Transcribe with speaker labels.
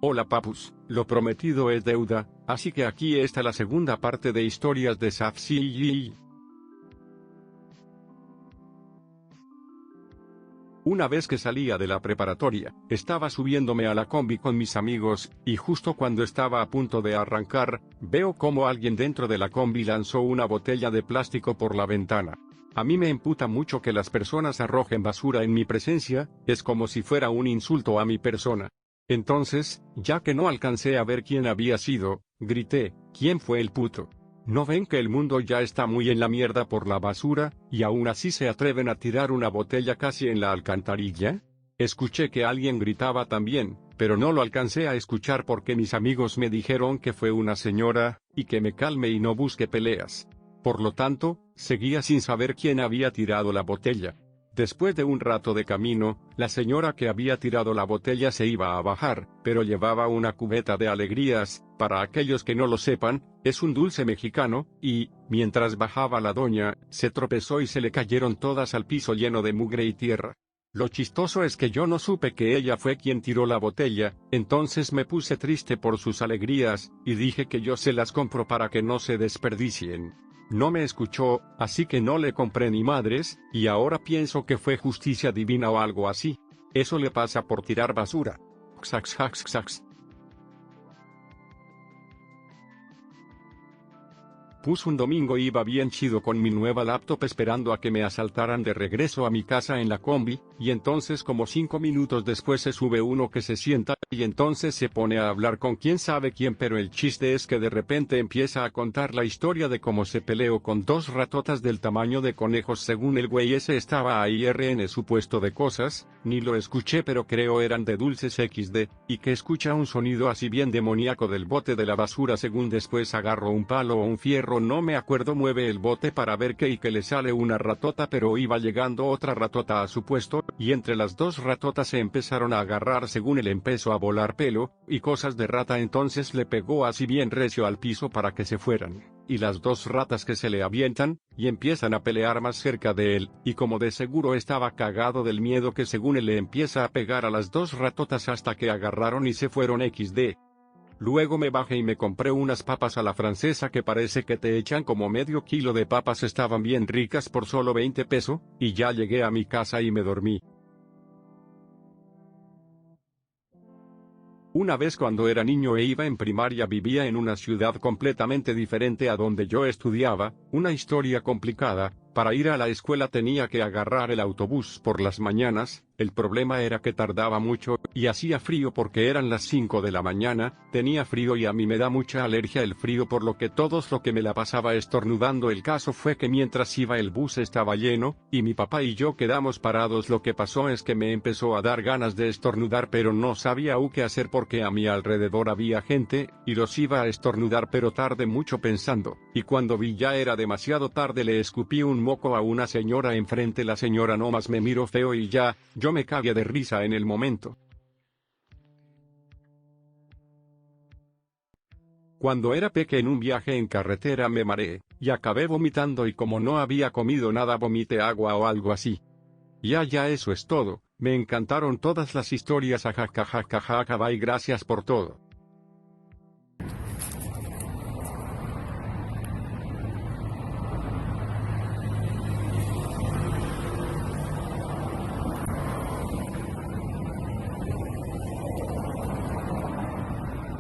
Speaker 1: Hola papus, lo prometido es deuda, así que aquí está la segunda parte de historias de Safsi. Una vez que salía de la preparatoria, estaba subiéndome a la combi con mis amigos, y justo cuando estaba a punto de arrancar, veo como alguien dentro de la combi lanzó una botella de plástico por la ventana. A mí me emputa mucho que las personas arrojen basura en mi presencia, es como si fuera un insulto a mi persona. Entonces, ya que no alcancé a ver quién había sido, grité, ¿quién fue el puto? ¿No ven que el mundo ya está muy en la mierda por la basura, y aún así se atreven a tirar una botella casi en la alcantarilla? Escuché que alguien gritaba también, pero no lo alcancé a escuchar porque mis amigos me dijeron que fue una señora, y que me calme y no busque peleas. Por lo tanto, seguía sin saber quién había tirado la botella. Después de un rato de camino, la señora que había tirado la botella se iba a bajar, pero llevaba una cubeta de alegrías. Para aquellos que no lo sepan, es un dulce mexicano, y, mientras bajaba la doña, se tropezó y se le cayeron todas al piso lleno de mugre y tierra. Lo chistoso es que yo no supe que ella fue quien tiró la botella, entonces me puse triste por sus alegrías, y dije que yo se las compro para que no se desperdicien. No me escuchó, así que no le compré ni madres, y ahora pienso que fue justicia divina o algo así. Eso le pasa por tirar basura. Xax. Un domingo iba bien chido con mi nueva laptop esperando a que me asaltaran de regreso a mi casa en la combi, y entonces como 5 minutos después se sube uno que se sienta, y entonces se pone a hablar con quién sabe quién, pero el chiste es que de repente empieza a contar la historia de cómo se peleó con dos ratotas del tamaño de conejos según el güey ese estaba ahí en su puesto de cosas, ni lo escuché pero creo eran de dulces XD, y que escucha un sonido así bien demoníaco del bote de la basura según después agarro un palo o un fierro no me acuerdo mueve el bote para ver qué y que le sale una ratota pero iba llegando otra ratota a su puesto, y entre las dos ratotas se empezaron a agarrar según él empezó a volar pelo, y cosas de rata entonces le pegó así bien recio al piso para que se fueran, y las dos ratas que se le avientan, y empiezan a pelear más cerca de él, y como de seguro estaba cagado del miedo que según él le empieza a pegar a las dos ratotas hasta que agarraron y se fueron XD. Luego me bajé y me compré unas papas a la francesa que parece que te echan como medio kilo de papas, estaban bien ricas por solo 20 pesos, y ya llegué a mi casa y me dormí. Una vez cuando era niño e iba en primaria vivía en una ciudad completamente diferente a donde yo estudiaba, una historia complicada. Para ir a la escuela tenía que agarrar el autobús por las mañanas, el problema era que tardaba mucho, y hacía frío porque eran las 5 de la mañana, tenía frío y a mí me da mucha alergia el frío por lo que todos lo que me la pasaba estornudando. El caso fue que mientras iba el bus estaba lleno, y mi papá y yo quedamos parados. Lo que pasó es que me empezó a dar ganas de estornudar pero no sabía qué hacer porque a mi alrededor había gente, y los iba a estornudar pero tardé mucho pensando, y cuando vi ya era demasiado tarde le escupí un moco a una señora enfrente. La señora nomás me miró feo y ya, yo me cagué de risa en el momento. Cuando era peque en un viaje en carretera me mareé, y acabé vomitando y como no había comido nada vomité agua o algo así. Ya eso es todo, me encantaron todas las historias, ajajajajaja, bye, gracias por todo.